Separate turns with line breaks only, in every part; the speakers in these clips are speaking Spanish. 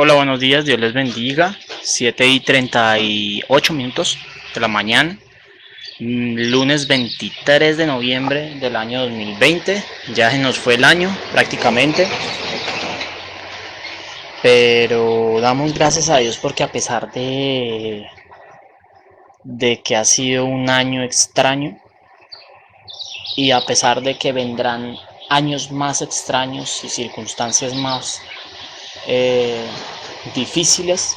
Hola, buenos días, Dios les bendiga. 7:38 de la mañana, lunes 23 de noviembre del año 2020. Ya se nos fue el año prácticamente, pero damos gracias a Dios porque a pesar de que ha sido un año extraño y a pesar de que vendrán años más extraños y circunstancias más eh, difíciles,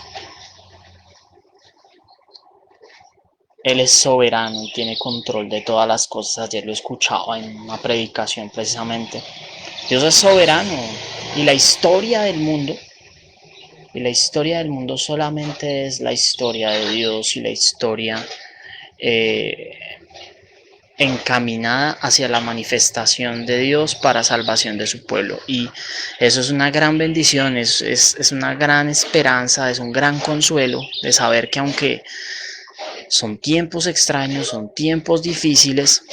Él es soberano y tiene control de todas las cosas. Ayer lo escuchaba en una predicación precisamente. Dios es soberano y la historia del mundo solamente es la historia de Dios y la historia eh, encaminada hacia la manifestación de Dios para salvación de su pueblo. Y eso es una gran bendición, es una gran esperanza, es un gran consuelo de saber que aunque son tiempos extraños, son tiempos difíciles,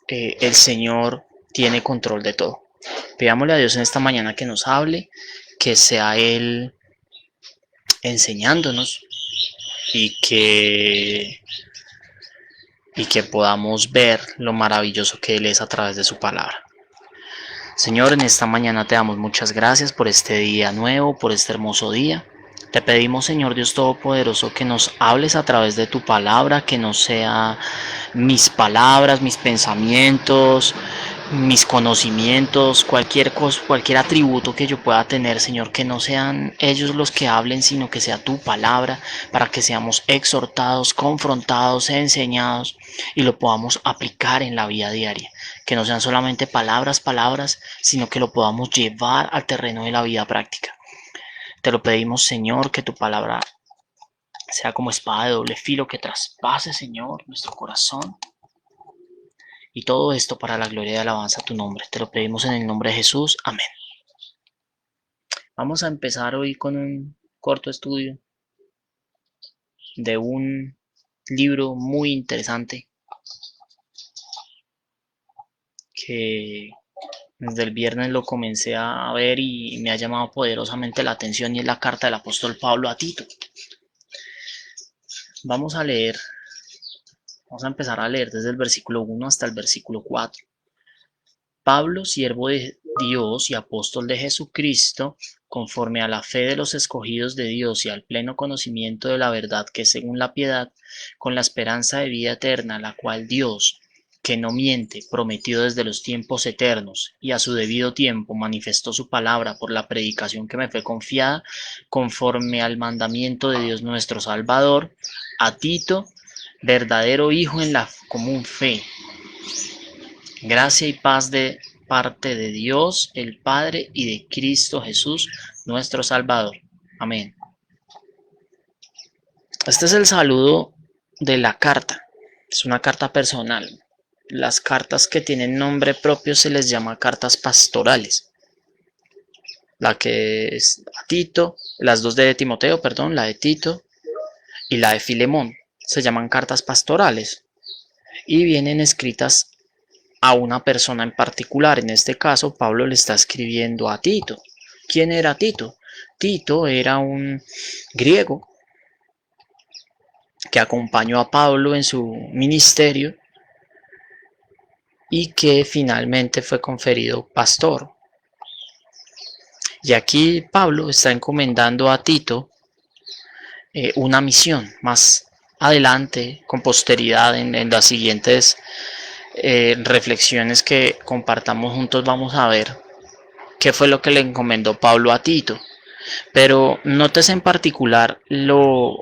el Señor tiene control de todo. Pidámosle a Dios en esta mañana que nos hable, que sea Él enseñándonos y que podamos ver lo maravilloso que Él es a través de su palabra. Señor, en esta mañana te damos muchas gracias por este día nuevo, por este hermoso día. Te pedimos, Señor Dios Todopoderoso, que nos hables a través de tu palabra, que no sea mis palabras, mis pensamientos, mis conocimientos, cualquier cosa, cualquier atributo que yo pueda tener, Señor, que no sean ellos los que hablen, sino que sea tu palabra, para que seamos exhortados, confrontados, enseñados y lo podamos aplicar en la vida diaria. Que no sean solamente palabras, sino que lo podamos llevar al terreno de la vida práctica. Te lo pedimos, Señor, que tu palabra sea como espada de doble filo que traspase, Señor, nuestro corazón. Y todo esto para la gloria y alabanza a tu nombre. Te lo pedimos en el nombre de Jesús. Amén. Vamos a empezar hoy con un corto estudio de un libro muy interesante que desde el viernes lo comencé a ver y me ha llamado poderosamente la atención, y es la carta del apóstol Pablo a Tito. Vamos a leer, vamos a empezar a leer desde el versículo 1 hasta el versículo 4. Pablo, siervo de Dios y apóstol de Jesucristo, conforme a la fe de los escogidos de Dios y al pleno conocimiento de la verdad que es según la piedad, con la esperanza de vida eterna, la cual Dios, que no miente, prometió desde los tiempos eternos, y a su debido tiempo manifestó su palabra por la predicación que me fue confiada, conforme al mandamiento de Dios nuestro Salvador, a Tito, verdadero hijo en la común fe. Gracia y paz de parte de Dios el Padre y de Cristo Jesús, nuestro Salvador. Amén. Este es el saludo de la carta. Es una carta personal. Las cartas que tienen nombre propio se les llama cartas pastorales. La que es a Tito, las dos de Timoteo, perdón, la de Tito y la de Filemón, se llaman cartas pastorales y vienen escritas a una persona en particular. En este caso, Pablo le está escribiendo a Tito. ¿Quién era Tito? Tito era un griego que acompañó a Pablo en su ministerio y que finalmente fue conferido pastor. Y aquí Pablo está encomendando a Tito una misión. Más adelante, con posteridad, en las siguientes reflexiones que compartamos juntos, vamos a ver qué fue lo que le encomendó Pablo a Tito. Pero notes en particular lo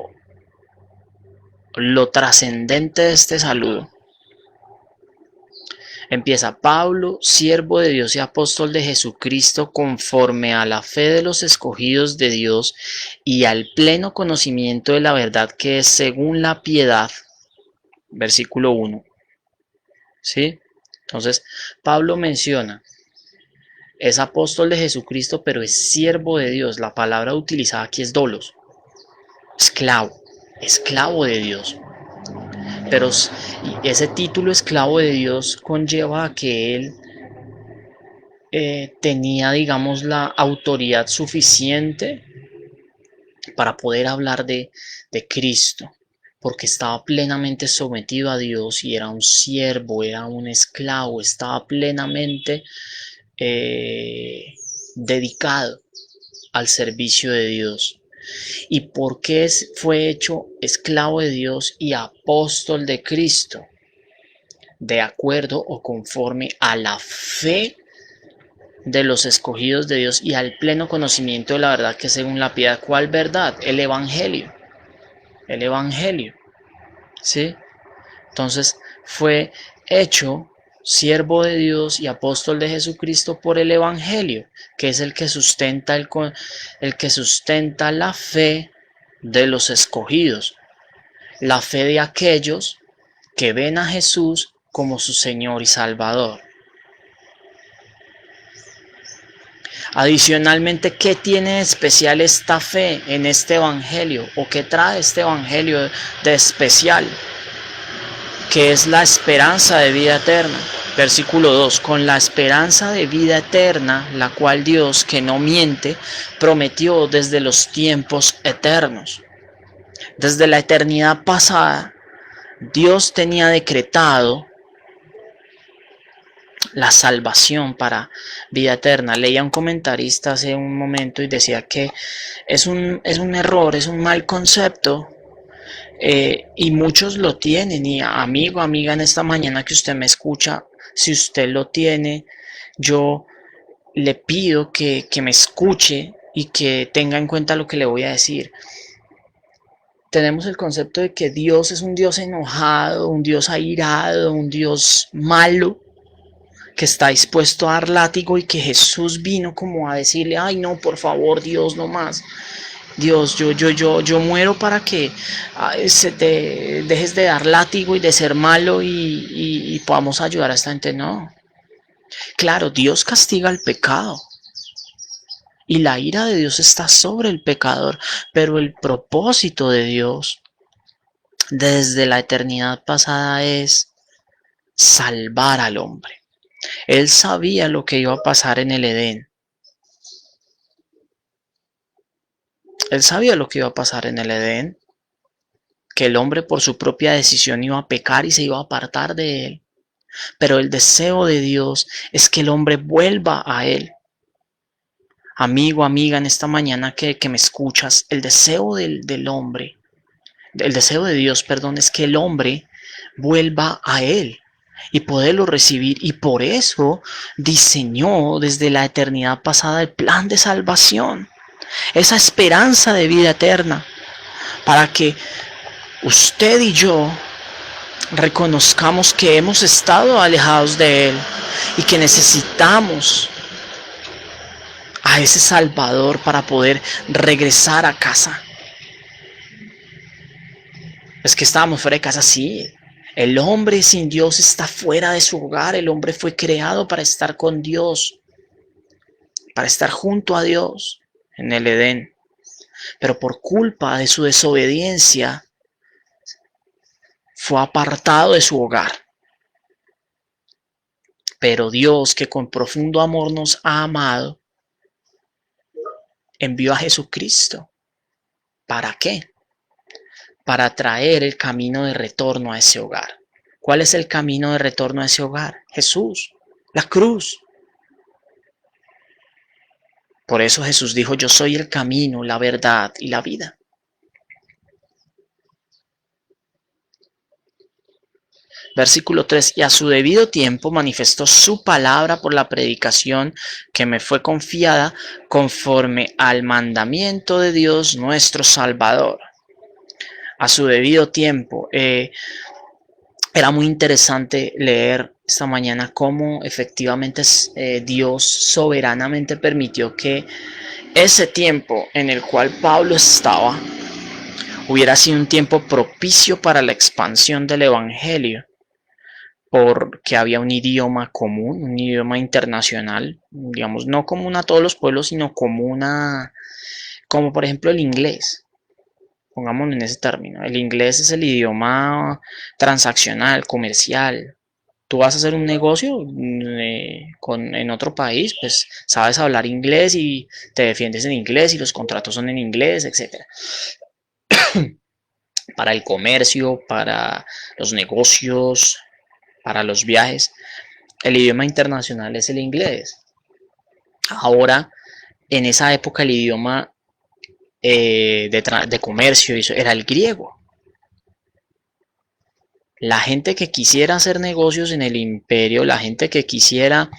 trascendente de este saludo. Empieza: Pablo, siervo de Dios y apóstol de Jesucristo, conforme a la fe de los escogidos de Dios y al pleno conocimiento de la verdad que es según la piedad. Versículo 1. ¿Sí? Entonces, Pablo menciona, es apóstol de Jesucristo, pero es siervo de Dios. La palabra utilizada aquí es dolos, esclavo de Dios. Pero ese título esclavo de Dios conlleva a que él tenía, digamos, la autoridad suficiente para poder hablar de Cristo, porque estaba plenamente sometido a Dios y era un siervo, era un esclavo, estaba plenamente dedicado al servicio de Dios. ¿Y por qué fue hecho esclavo de Dios y apóstol de Cristo? De acuerdo o conforme a la fe de los escogidos de Dios y al pleno conocimiento de la verdad que según la piedad. ¿Cuál verdad? El Evangelio. El Evangelio. ¿Sí? Entonces fue hecho siervo de Dios y apóstol de Jesucristo por el Evangelio, que es el que sustenta, el que sustenta la fe de los escogidos, la fe de aquellos que ven a Jesús como su Señor y Salvador. Adicionalmente, ¿qué tiene de especial esta fe en este Evangelio? ¿O qué trae este Evangelio de especial? Que es la esperanza de vida eterna. Versículo 2, con la esperanza de vida eterna, la cual Dios, que no miente, prometió desde los tiempos eternos. Desde la eternidad pasada, Dios tenía decretado la salvación para vida eterna. Leía un comentarista hace un momento y decía que es un error, es un mal concepto. Y muchos lo tienen, y amigo, amiga, en esta mañana que usted me escucha, si usted lo tiene, yo le pido que me escuche y que tenga en cuenta lo que le voy a decir. Tenemos el concepto de que Dios es un Dios enojado, un Dios airado, un Dios malo, que está dispuesto a dar látigo y que Jesús vino como a decirle, ay no, por favor Dios, no más. Dios, yo muero para que se te dejes de dar látigo y de ser malo y podamos ayudar a esta gente. No. Claro, Dios castiga el pecado y la ira de Dios está sobre el pecador, pero el propósito de Dios desde la eternidad pasada es salvar al hombre. Él sabía lo que iba a pasar en el Edén. Él sabía lo que iba a pasar en el Edén, que el hombre por su propia decisión iba a pecar y se iba a apartar de él. Pero el deseo de Dios es que el hombre vuelva a él. Amigo, amiga, en esta mañana que me escuchas, el deseo del hombre, el deseo de Dios, perdón, es que el hombre vuelva a él y poderlo recibir. Y por eso diseñó desde la eternidad pasada el plan de salvación, esa esperanza de vida eterna, para que usted y yo reconozcamos que hemos estado alejados de Él y que necesitamos a ese Salvador para poder regresar a casa. Es que estábamos fuera de casa, sí. El hombre sin Dios está fuera de su hogar. El hombre fue creado para estar con Dios, para estar junto a Dios en el Edén. Pero por culpa de su desobediencia, fue apartado de su hogar. Pero Dios, que con profundo amor nos ha amado, envió a Jesucristo. ¿Para qué? Para traer el camino de retorno a ese hogar. ¿Cuál es el camino de retorno a ese hogar? Jesús, la cruz. Por eso Jesús dijo, yo soy el camino, la verdad y la vida. Versículo 3, y a su debido tiempo manifestó su palabra por la predicación que me fue confiada conforme al mandamiento de Dios nuestro Salvador. A su debido tiempo. Era muy interesante leer esta mañana cómo efectivamente Dios soberanamente permitió que ese tiempo en el cual Pablo estaba hubiera sido un tiempo propicio para la expansión del Evangelio, porque había un idioma común, un idioma internacional, digamos, no común a todos los pueblos, sino común a, como por ejemplo el inglés. Pongámoslo en ese término. El inglés es el idioma transaccional, comercial. tú vas a hacer un negocio en otro país, pues sabes hablar inglés y te defiendes en inglés y los contratos son en inglés, etcétera. Para el comercio, para los negocios, para los viajes, el idioma internacional es el inglés. Ahora, en esa época, el idioma de comercio era el griego. La gente que quisiera hacer negocios en el imperio, la gente que quisiera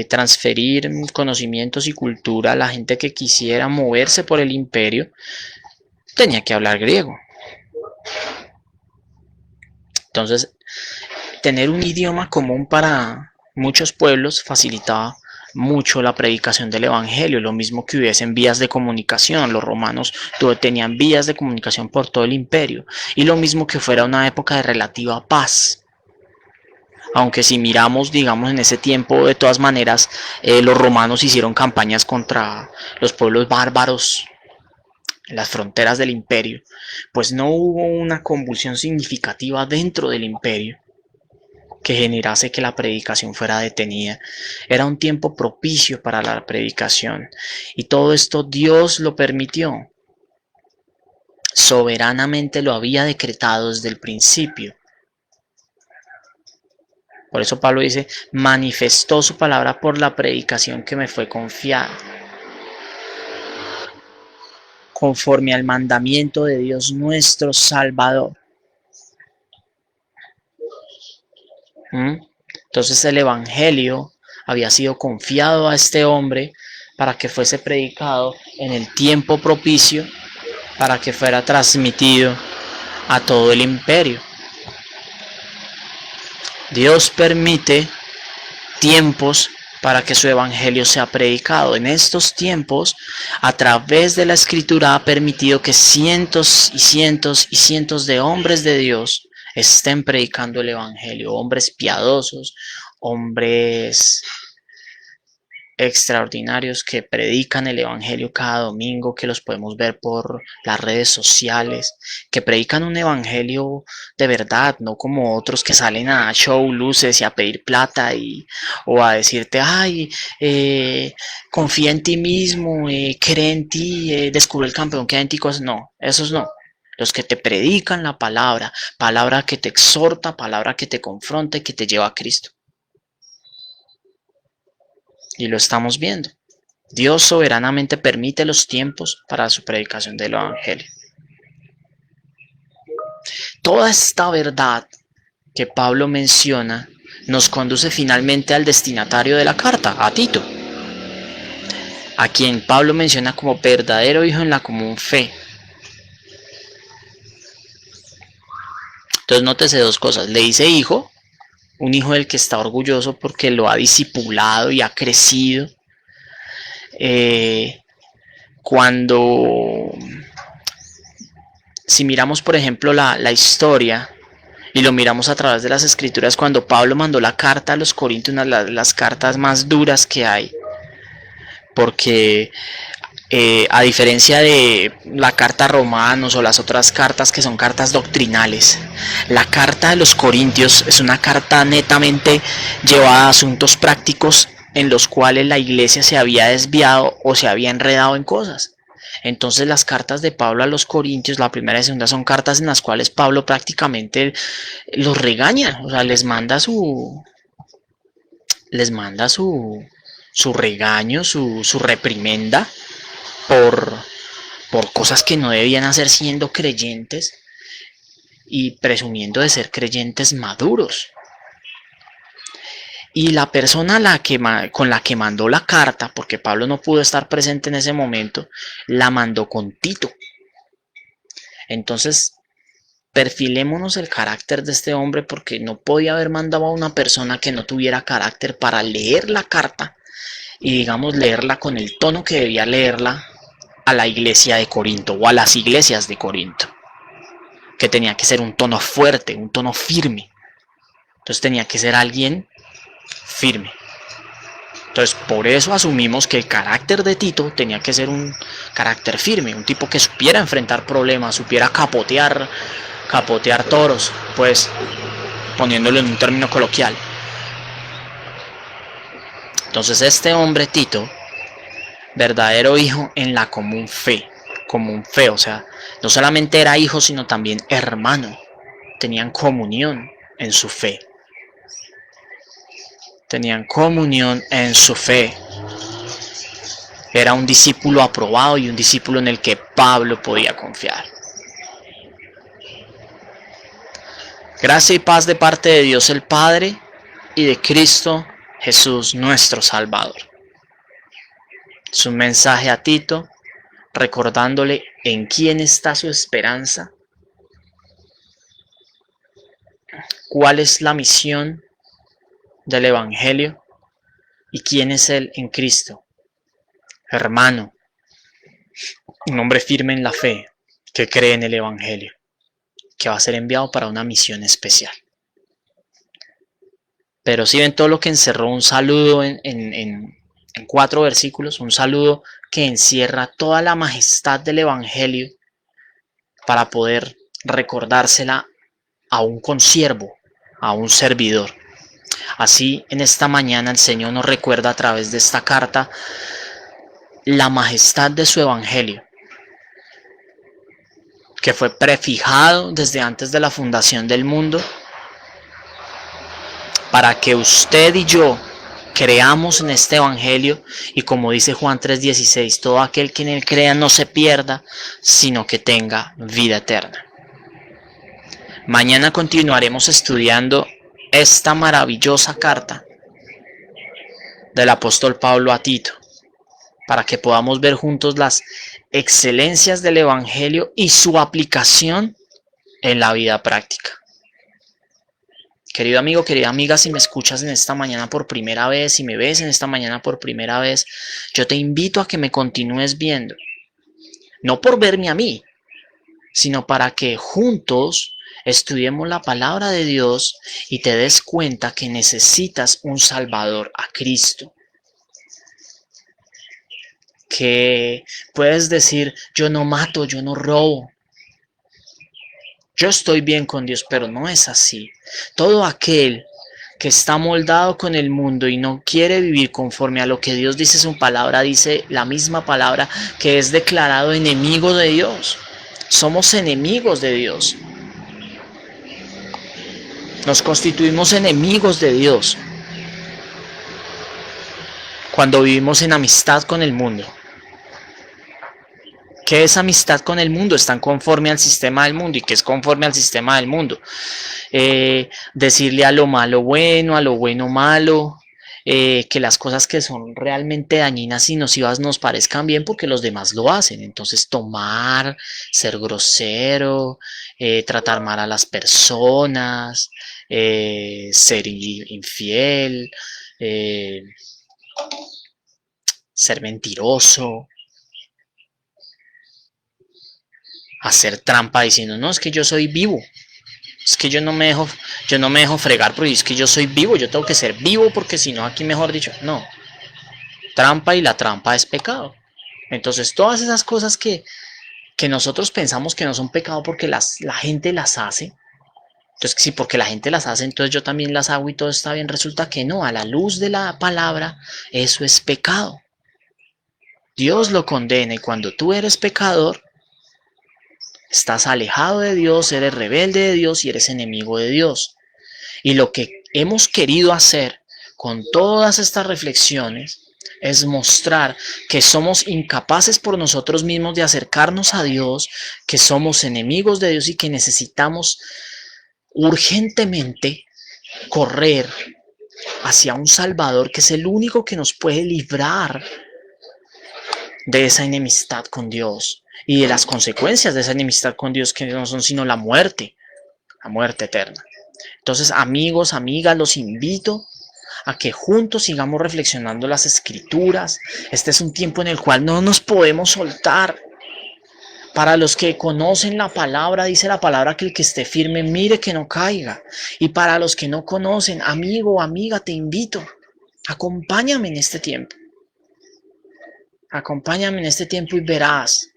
transferir conocimientos y cultura, la gente que quisiera moverse por el imperio, tenía que hablar griego. Entonces, tener un idioma común para muchos pueblos facilitaba mucho la predicación del evangelio, lo mismo que hubiesen vías de comunicación. Los romanos tenían vías de comunicación por todo el imperio, y lo mismo que fuera una época de relativa paz. Aunque si miramos, digamos, en ese tiempo, de todas maneras, los romanos hicieron campañas contra los pueblos bárbaros en las fronteras del imperio, pues no hubo una convulsión significativa dentro del imperio que generase que la predicación fuera detenida. Era un tiempo propicio para la predicación, y todo esto Dios lo permitió. Soberanamente lo había decretado desde el principio. Por eso Pablo dice, manifestó su palabra por la predicación que me fue confiada, conforme al mandamiento de Dios nuestro Salvador. Entonces el evangelio había sido confiado a este hombre para que fuese predicado en el tiempo propicio, para que fuera transmitido a todo el imperio. Dios permite tiempos para que su evangelio sea predicado. En estos tiempos, a través de la escritura, ha permitido que cientos y cientos y cientos de hombres de Dios estén predicando el evangelio. Hombres piadosos, hombres extraordinarios que predican el evangelio cada domingo, que los podemos ver por las redes sociales, que predican un evangelio de verdad, no como otros que salen a show luces y a pedir plata o a decirte, ay, confía en ti mismo, cree en ti, descubre el campeón que hay en ti, cosas. No, esos no. Los que te predican la palabra, palabra que te exhorta, palabra que te confronta y que te lleva a Cristo. Y lo estamos viendo. Dios soberanamente permite los tiempos para su predicación del evangelio. Toda esta verdad que Pablo menciona nos conduce finalmente al destinatario de la carta, a Tito, a quien Pablo menciona como verdadero hijo en la común fe. Entonces nótese dos cosas. Le dice hijo, un hijo del que está orgulloso porque lo ha discipulado y ha crecido. Cuando, si miramos por ejemplo la historia y lo miramos a través de las escrituras, cuando Pablo mandó la carta a los Corintios, una de las cartas más duras que hay, porque a diferencia de la carta a Romanos o las otras cartas que son cartas doctrinales, la carta de los Corintios es una carta netamente llevada a asuntos prácticos en los cuales la iglesia se había desviado o se había enredado en cosas. Entonces las cartas de Pablo a los Corintios, la primera y segunda, son cartas en las cuales Pablo prácticamente los regaña, o sea, les manda su regaño, su reprimenda por cosas que no debían hacer siendo creyentes y presumiendo de ser creyentes maduros. Y la persona con la que mandó la carta, porque Pablo no pudo estar presente en ese momento, la mandó con Tito. Entonces, perfilémonos el carácter de este hombre, porque no podía haber mandado a una persona que no tuviera carácter para leer la carta y, digamos, leerla con el tono que debía leerla a la iglesia de Corinto o a las iglesias de Corinto, que tenía que ser un tono fuerte, un tono firme. Entonces tenía que ser alguien firme. Entonces por eso asumimos que el carácter de Tito tenía que ser un carácter firme, un tipo que supiera enfrentar problemas, supiera capotear toros, pues. poniéndolo en un término coloquial. Entonces este hombre Tito, verdadero hijo en la común fe, o sea, no solamente era hijo, sino también hermano, tenían comunión en su fe. Tenían comunión en su fe. Era un discípulo aprobado y un discípulo en el que Pablo podía confiar. Gracia y paz de parte de Dios el Padre y de Cristo Jesús nuestro Salvador. Es un mensaje a Tito recordándole en quién está su esperanza, cuál es la misión del Evangelio y quién es Él en Cristo. Hermano, un hombre firme en la fe que cree en el Evangelio, que va a ser enviado para una misión especial. Pero si ven todo lo que encerró un saludo en 4 versículos, un saludo que encierra toda la majestad del Evangelio para poder recordársela a un consiervo, a un servidor. Así en esta mañana el Señor nos recuerda a través de esta carta la majestad de su Evangelio, que fue prefijado desde antes de la fundación del mundo para que usted y yo creamos en este Evangelio y, como dice Juan 3:16, todo aquel que en él crea no se pierda, sino que tenga vida eterna. Mañana continuaremos estudiando esta maravillosa carta del apóstol Pablo a Tito, para que podamos ver juntos las excelencias del Evangelio y su aplicación en la vida práctica. Querido amigo, querida amiga, si me escuchas en esta mañana por primera vez, si me ves en esta mañana por primera vez, yo te invito a que me continúes viendo. No por verme a mí, sino para que juntos estudiemos la palabra de Dios y te des cuenta que necesitas un Salvador, a Cristo. Que puedes decir, yo no mato, yo no robo. Yo estoy bien con Dios, pero no es así. Todo aquel que está moldado con el mundo y no quiere vivir conforme a lo que Dios dice en su palabra, dice la misma palabra, que es declarado enemigo de Dios. Somos enemigos de Dios. Nos constituimos enemigos de Dios cuando vivimos en amistad con el mundo. ¿Qué es amistad con el mundo? Están conforme al sistema del mundo. ¿Y qué es conforme al sistema del mundo? Decirle a lo malo bueno, a lo bueno malo, que las cosas que son realmente dañinas y nocivas nos parezcan bien porque los demás lo hacen. Entonces tomar, ser grosero, tratar mal a las personas, ser infiel, ser mentiroso, hacer trampa diciendo, no, es que yo soy vivo. Es que yo no me dejo fregar porque es que yo soy vivo, yo tengo que ser vivo porque si no aquí mejor dicho, no. Trampa, y la trampa es pecado. Entonces todas esas cosas que nosotros pensamos que no son pecado porque la gente las hace. Entonces sí, porque la gente las hace, entonces yo también las hago y todo está bien. Resulta que no, a la luz de la palabra eso es pecado. Dios lo condena y cuando tú eres pecador, estás alejado de Dios, eres rebelde de Dios y eres enemigo de Dios. Y lo que hemos querido hacer con todas estas reflexiones es mostrar que somos incapaces por nosotros mismos de acercarnos a Dios, que somos enemigos de Dios y que necesitamos urgentemente correr hacia un Salvador que es el único que nos puede librar de esa enemistad con Dios y de las consecuencias de esa enemistad con Dios, que no son sino la muerte eterna. Entonces, amigos, amigas, los invito a que juntos sigamos reflexionando las Escrituras. Este es un tiempo en el cual no nos podemos soltar. Para los que conocen la palabra, dice la palabra que el que esté firme mire que no caiga. Y para los que no conocen, amigo o amiga, te invito, acompáñame en este tiempo. Acompáñame en este tiempo y verás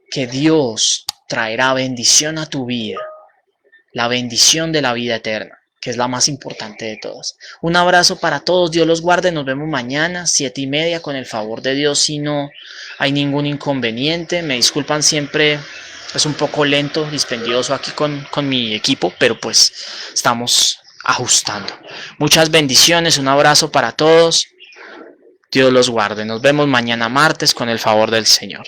que Dios traerá bendición a tu vida. la bendición de la vida eterna, que es la más importante de todas. Un abrazo para todos, Dios los guarde, nos vemos mañana, 7:30, con el favor de Dios, si no hay ningún inconveniente. Me disculpan siempre, es un poco lento, dispendioso aquí con mi equipo, pero pues estamos ajustando. Muchas bendiciones, un abrazo para todos, Dios los guarde, nos vemos mañana martes con el favor del Señor.